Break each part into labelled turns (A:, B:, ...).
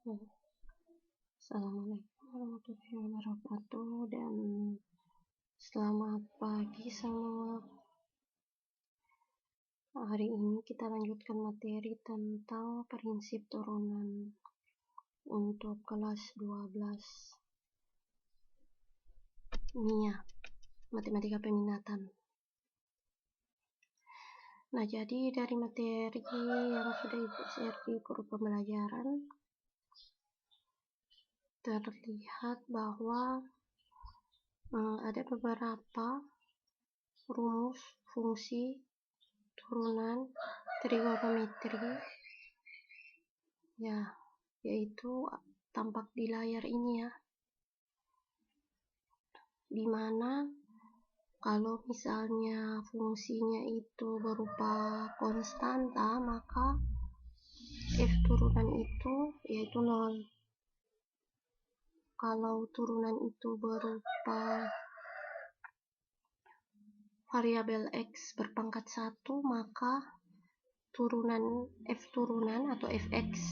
A: Assalamualaikum warahmatullahi wabarakatuh dan selamat pagi semua. Hari ini kita lanjutkan materi tentang prinsip turunan untuk kelas 12 MIA, Matematika Peminatan. Nah, jadi dari materi yang sudah Ibu share di grup pembelajaran terlihat bahwa ada beberapa rumus fungsi turunan trigonometri ya, yaitu tampak di layar ini ya, dimana kalau misalnya fungsinya itu berupa konstanta, maka f turunan itu yaitu 0. Kalau turunan itu berupa variabel x berpangkat 1, maka turunan f turunan atau fx,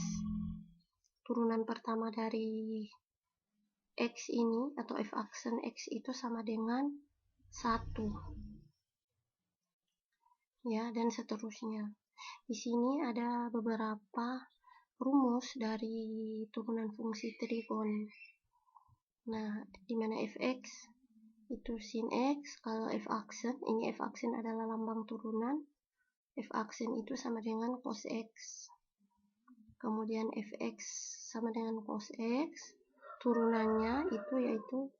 A: turunan pertama dari x ini atau f aksen x itu sama dengan 1 ya, dan seterusnya. Di sini ada beberapa rumus dari turunan fungsi trigon. Nah, di mana fx itu sin x, kalau f aksen, ini f aksen adalah lambang turunan, f aksen itu sama dengan cos x. Kemudian fx sama dengan cos x, turunannya itu yaitu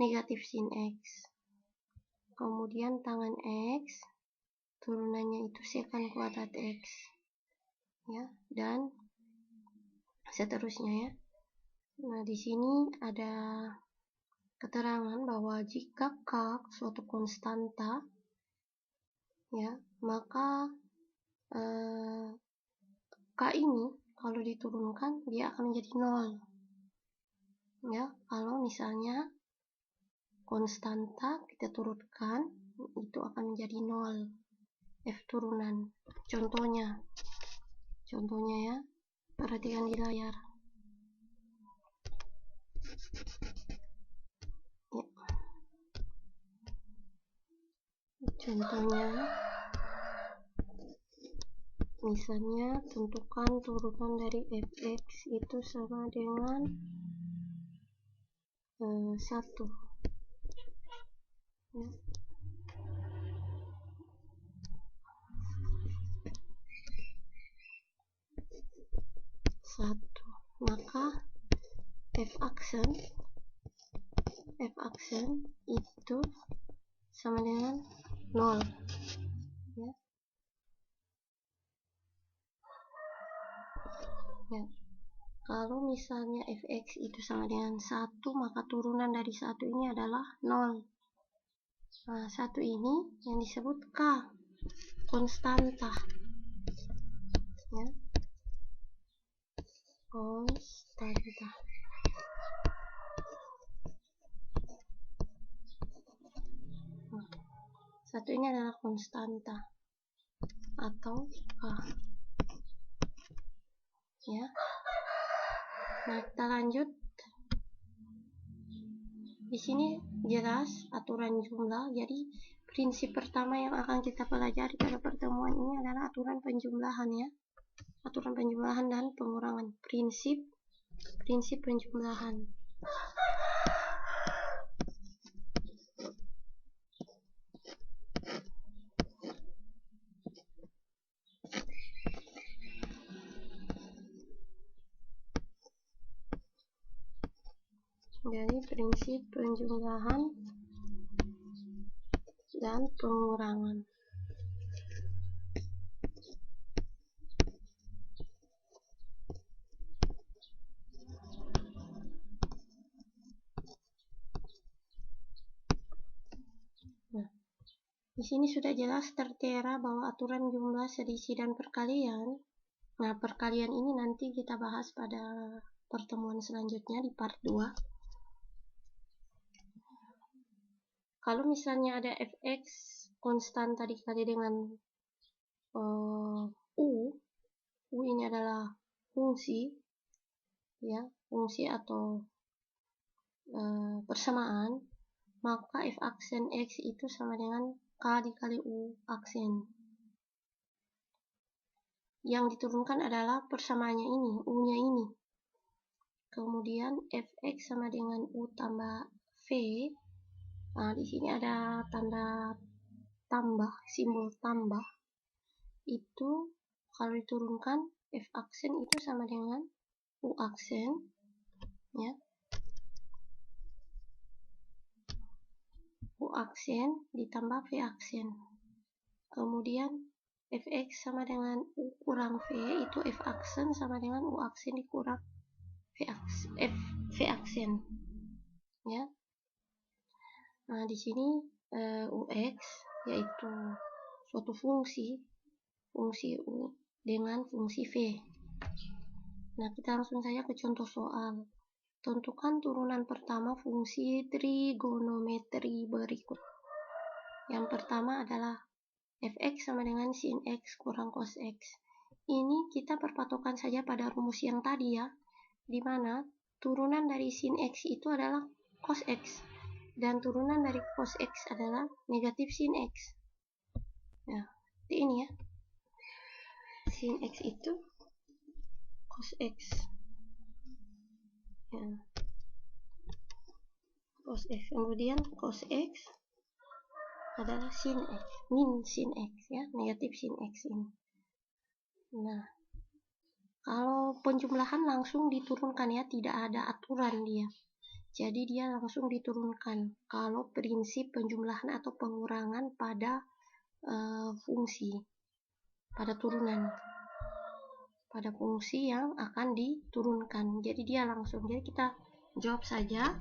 A: negatif sin x. Kemudian tangan x, turunannya itu sekant kuadrat x. Ya, dan seterusnya ya. Nah, di sini ada keterangan bahwa jika k suatu konstanta ya, maka k ini kalau diturunkan dia akan menjadi 0 ya. Kalau misalnya konstanta kita turunkan, itu akan menjadi 0 f turunan. Contohnya ya, perhatikan di layar ya. Contohnya misalnya tentukan turunan dari fx itu sama dengan 1 ya. Maka f aksen itu sama dengan 0 ya. Ya, kalau misalnya fx itu sama dengan 1, maka turunan dari 1 ini adalah 0. Nah, 1 ini yang disebut k, konstanta ya, konstanta. Nah, 1 ini adalah konstanta atau k ya. Nah, kita lanjut. Di sini jelas aturan jumlah. Jadi prinsip pertama yang akan kita pelajari pada pertemuan ini adalah aturan penjumlahan ya. Aturan penjumlahan dan pengurangan. Prinsip penjumlahan. Jadi prinsip penjumlahan dan pengurangan. Nah, di sini sudah jelas tertera bahwa aturan jumlah, selisih, dan perkalian. Nah, perkalian ini nanti kita bahas pada pertemuan selanjutnya di part 2. Kalau misalnya ada fx konstanta dikali dengan u ini adalah fungsi, ya, fungsi atau persamaan, maka f aksen x itu sama dengan k dikali u aksen. Yang diturunkan adalah persamaannya ini, u-nya ini. Kemudian fx sama dengan u tambah v. Nah, di sini ada tanda tambah, simbol tambah. Itu kalau diturunkan f aksen itu sama dengan u aksen, ya. U aksen ditambah v aksen. Kemudian fx sama dengan u kurang v, itu f aksen sama dengan u aksen dikurang v aksen, ya. Nah, di sini ux yaitu suatu fungsi u dengan fungsi v. Nah, kita langsung saja ke contoh soal. Tentukan turunan pertama fungsi trigonometri berikut. Yang pertama adalah fx sama dengan sin x kurang cos x. Ini kita berpatokan saja pada rumus yang tadi, ya, di mana turunan dari sin x itu adalah cos x, dan turunan dari cos x adalah negatif sin x. Nah, seperti ini, ya. Sin x itu cos x, ya. Cos x, kemudian cos x adalah sin x, min sin x, ya, negatif sin x ini. Nah, kalau penjumlahan langsung diturunkan, ya, tidak ada aturan dia. Jadi dia langsung diturunkan kalau prinsip penjumlahan atau pengurangan pada fungsi, pada turunan, pada fungsi yang akan diturunkan. Jadi dia langsung. Jadi kita jawab saja.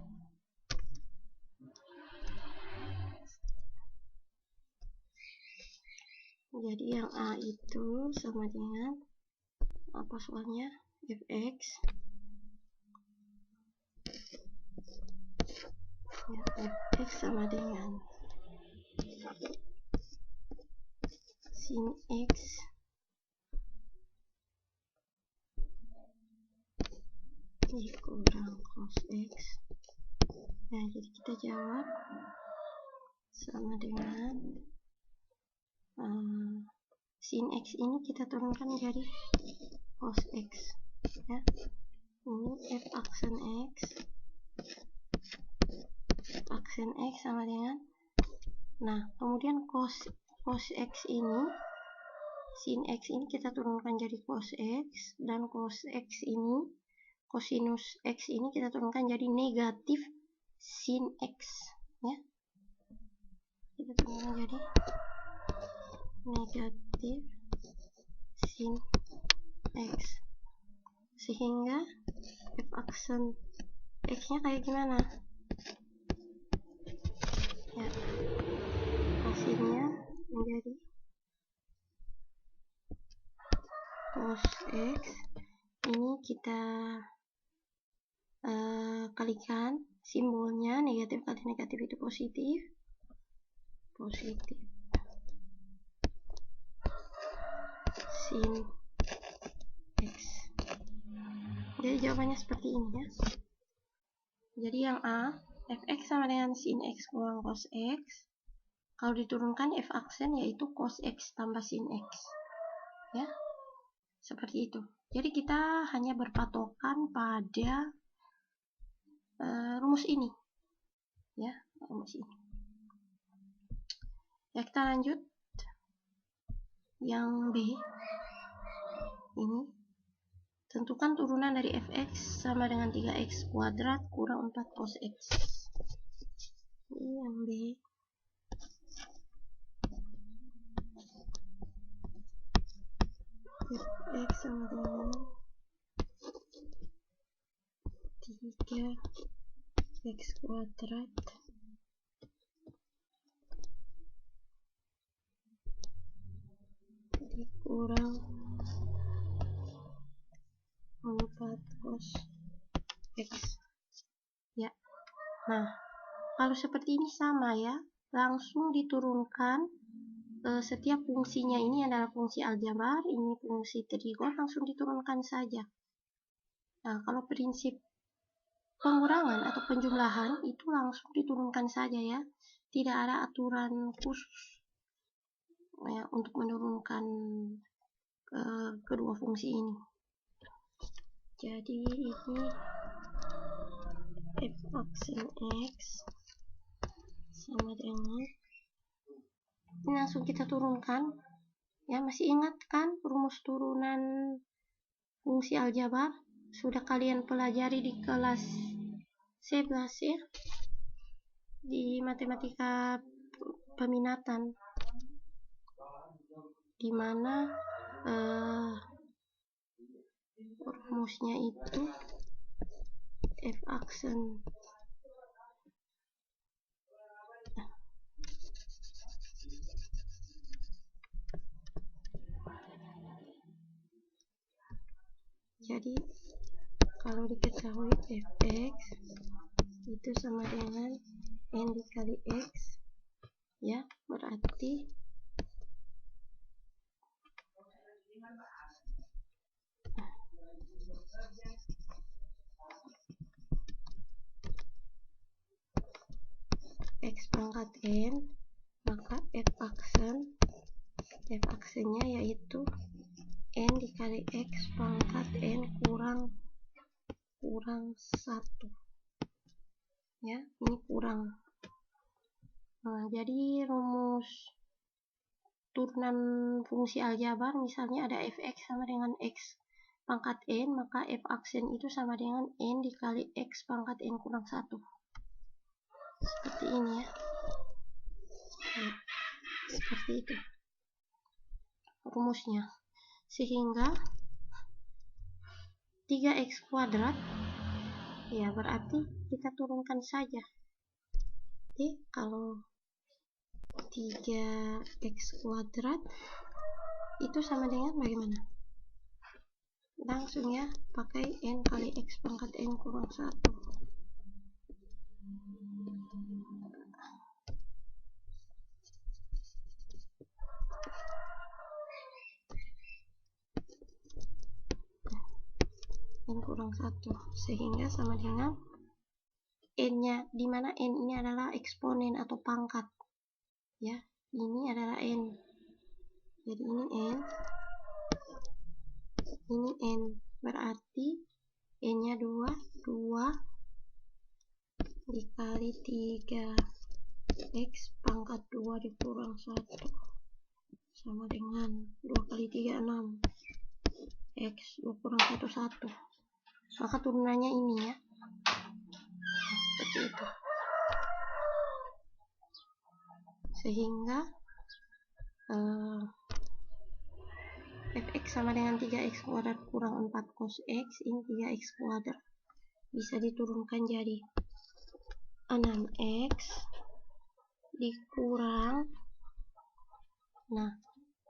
A: Jadi yang A itu sama dengan apa soalnya? Fx, ya, fx sama dengan sin x dikurang cos x. Nah, jadi kita jawab sama dengan sin x ini kita turunkan jadi cos x, ya. Ini f aksen x sama dengan, nah, kemudian cos x ini, sin x ini kita turunkan jadi cos x, dan cos x ini, cosinus x ini kita turunkan jadi negatif sin x, ya. Kita turunkan jadi negatif sin x, sehingga f aksen x-nya kayak gimana, ya, hasilnya menjadi cos x ini kita kalikan simbolnya, negatif kali negatif itu positif sin x. Jadi jawabannya seperti ini, ya. Jadi yang A, fx sama dengan sin x kurang cos x. Kalau diturunkan f aksen yaitu cos x tambah sin x, ya. Seperti itu. Jadi kita hanya berpatokan pada rumus ini, ya, rumus ini. Ya, kita lanjut. Yang B ini, tentukan turunan dari fx sama dengan 3x kuadrat kurang 4 cos x. Ini yang B. Fx sama dengan 3x kuadrat dikurang 4 cos x, ya. Nah, kalau seperti ini sama, ya, langsung diturunkan. Setiap fungsinya ini adalah fungsi aljabar, ini fungsi trigon, langsung diturunkan saja. Nah, kalau prinsip pengurangan atau penjumlahan itu langsung diturunkan saja ya, tidak ada aturan khusus ya, untuk menurunkan kedua fungsi ini. Jadi ini f aksen x sama dengan, ini langsung kita turunkan ya. Masih ingat kan rumus turunan fungsi aljabar? Sudah kalian pelajari di kelas 11 ya, di matematika peminatan, dimana rumusnya itu f aksen jadi kalau diketahui fx itu sama dengan n dikali x ya, berarti x pangkat n, maka f aksennya yaitu n dikali x pangkat n kurang 1 ya, ini kurang. Nah, jadi rumus turunan fungsi aljabar misalnya ada fx sama dengan x pangkat n, maka f aksen itu sama dengan n dikali x pangkat n kurang 1. Seperti ini ya. Nah, seperti itu rumusnya. Sehingga 3x kuadrat ya berarti kita turunkan saja. Jadi kalau 3x kuadrat itu sama dengan bagaimana? Langsung ya, pakai n kali x pangkat n kurang 1. N kurang 1, sehingga sama dengan n-nya, dimana n ini adalah eksponen atau pangkat ya, ini adalah n, jadi ini n, berarti n-nya 2 dikali 3x pangkat 2 dikurang 1 sama dengan 2 kali 3 6, x 2 kurang 1 1, maka turunannya ini ya. Nah, seperti itu. Sehingga fx sama dengan 3x kuadrat kurang 4 cos x, ini 3x kuadrat bisa diturunkan jadi 6x dikurang, nah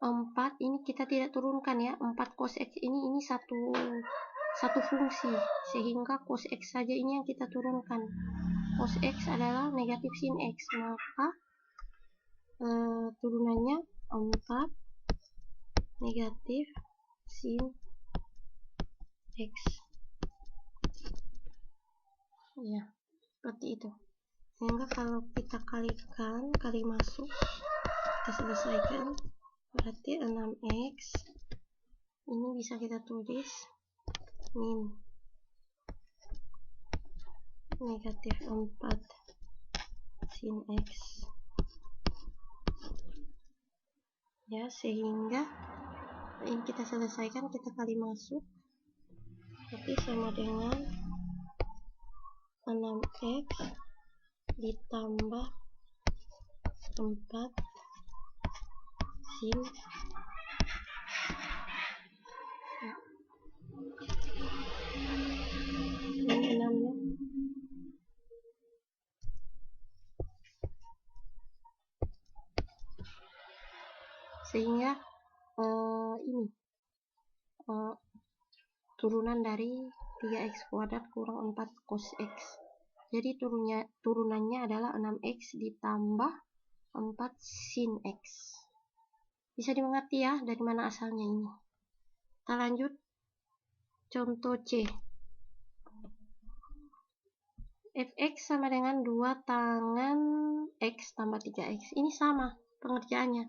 A: 4 ini kita tidak turunkan ya, 4 cos x ini satu fungsi, sehingga cos x saja ini yang kita turunkan. Cos x adalah negatif sin x, maka turunannya 4 negatif sin x ya, seperti itu. Sehingga kalau kita kali masuk, kita selesaikan, berarti 6x ini bisa kita tulis min negatif 4 sin x ya, sehingga ini kita selesaikan, kita kali masuk, tapi sama dengan 6x ditambah 4 sin ya. Ini 6 ya. Sehingga ini turunan dari 3x kuadrat kurang 4 cos x. Jadi turunannya adalah 6x ditambah 4 sin x. Bisa dimengerti ya dari mana asalnya ini. Kita lanjut contoh C. fx sama dengan 2 tangan x tambah 3x. Ini sama pengerjaannya.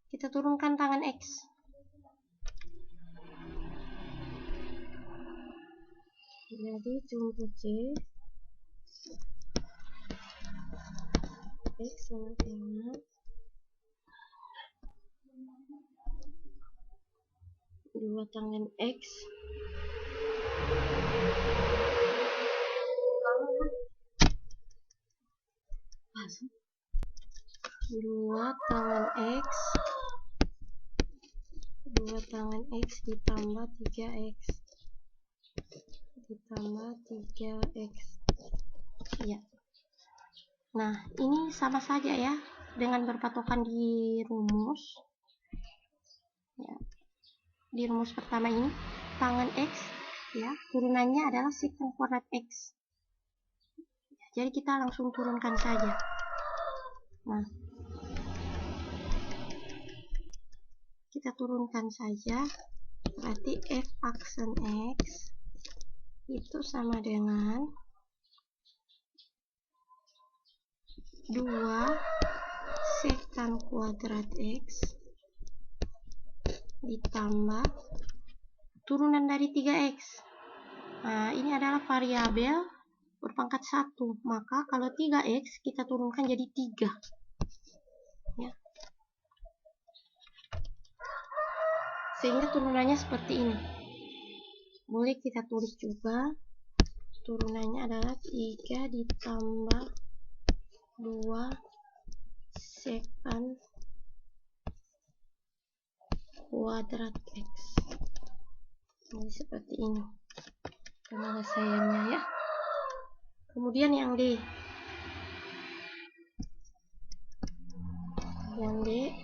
A: Kita turunkan tangan x. Jadi contoh C, x sama dengan 2 tangan x 2 tangan x ditambah 3x ya. Nah, ini sama saja ya dengan berpatokan di rumus ya. Di rumus pertama ini tangan x ya, turunannya adalah secant kuadrat x. Jadi kita langsung turunkan saja. Nah, kita turunkan saja, berarti f aksen x itu sama dengan 2 secant kuadrat x ditambah turunan dari 3x. Nah, ini adalah variabel berpangkat 1, maka kalau 3x kita turunkan jadi 3 ya. Sehingga turunannya seperti ini. Boleh kita tulis juga, turunannya adalah 3 ditambah 2 secant kuadrat x. Jadi seperti ini penyelesaiannya ya. Kemudian yang D,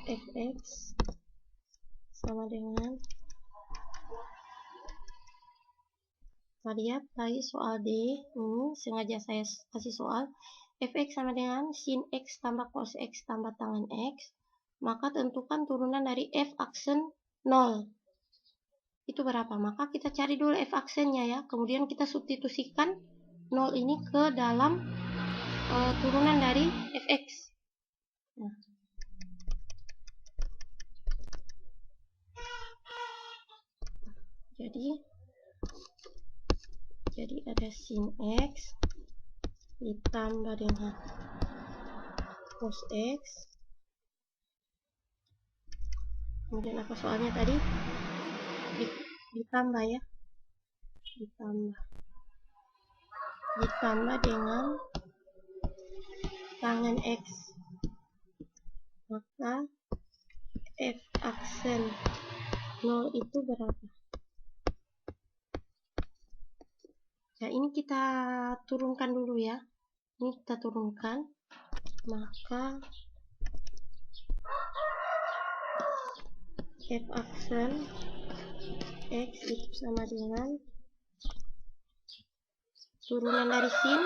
A: fx sama dengan, kita lihat tadi soal D ini sengaja saya kasih soal fx sama dengan sin x tambah cos x tambah tangan x, maka tentukan turunan dari f aksen 0 itu berapa. Maka kita cari dulu f aksennya ya, kemudian kita substitusikan 0 ini ke dalam turunan dari fx. Nah, jadi ada sin x ditambah dengan cos x, kemudian apa soalnya tadi, ditambah ya, ditambah dengan tangan x, maka f aksen 0 itu berapa ya. Ini kita turunkan dulu ya, ini kita turunkan, maka f aksen x itu sama dengan turunan dari sin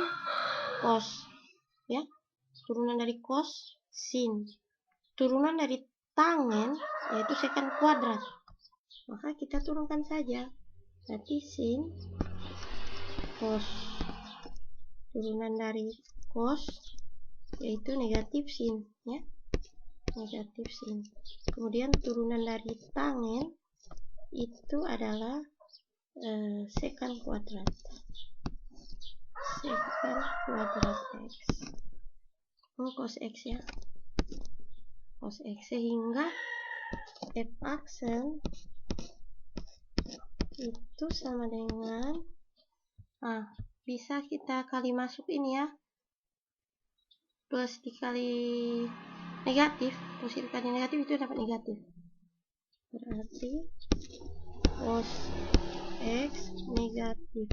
A: cos ya, turunan dari cos sin, turunan dari tangen yaitu secant kuadrat, maka kita turunkan saja, berarti sin cos, turunan dari cos yaitu negatif sin ya, negatif sin, kemudian turunan dari tangen itu adalah secant kuadrat x, cos x ya, cos x, sehingga f aksen itu sama dengan, bisa kita kali masuk ini ya, plus dikali negatif, plus dikali negatif itu dapat negatif, berarti cos x negatif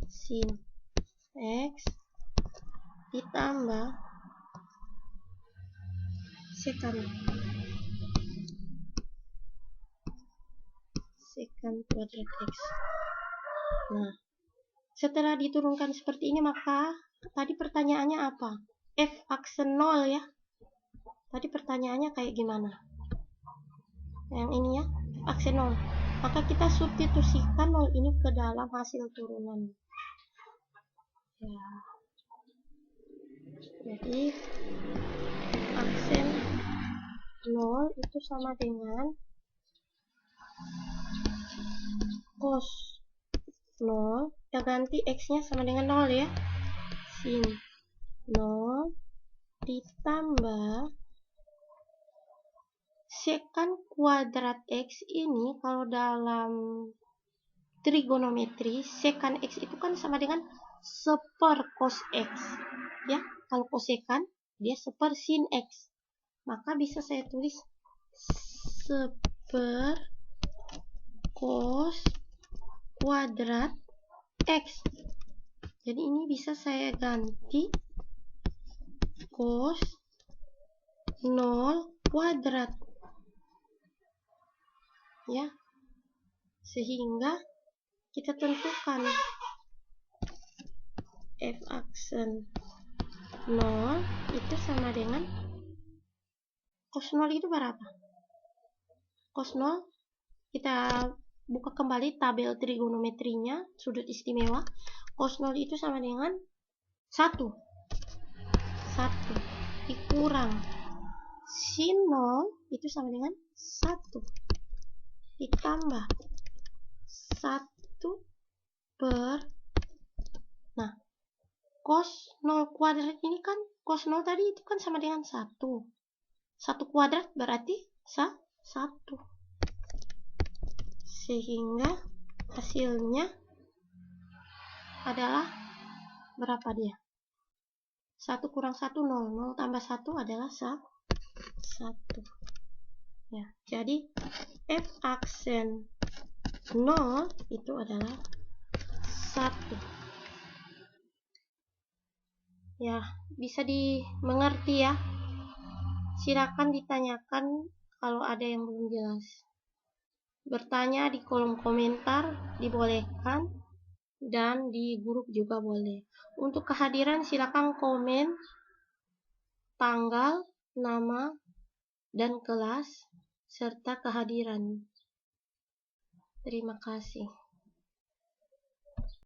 A: sin x ditambah secant kuadrat x. Nah, setelah diturunkan seperti ini, maka tadi pertanyaannya apa? F aksen 0 ya. Tadi pertanyaannya kayak gimana? Yang ini ya, F aksen 0. Maka kita substitusikan 0 ini ke dalam hasil turunan. Ya. Jadi aksen 0 itu sama dengan cos 0, kita ganti x-nya sama dengan 0 ya. Sin 0 ditambah sekant kuadrat x ini, kalau dalam trigonometri sekant x itu kan sama dengan seper cos x ya. Kalau kosekant dia seper sin x, maka bisa saya tulis seper cos kuadrat x. Jadi ini bisa saya ganti cos 0 kuadrat ya, sehingga kita tentukan f aksen 0 itu sama dengan cos 0 itu berapa? Cos 0 kita buka kembali tabel trigonometrinya, sudut istimewa. Cos 0 itu sama dengan 1 dikurang sin 0 itu sama dengan 1 ditambah 1 per, nah cos 0 kuadrat ini kan, cos 0 tadi itu kan sama dengan 1 kuadrat berarti 1, sehingga hasilnya adalah berapa dia? 1 kurang 1 0, 0 tambah 1 adalah 1 ya. Jadi f aksen 0 itu adalah 1 ya. Bisa dimengerti ya. Silakan ditanyakan kalau ada yang belum jelas. Bertanya di kolom komentar dibolehkan, dan di grup juga boleh. Untuk kehadiran silakan komen tanggal, nama, dan kelas serta kehadiran. Terima kasih.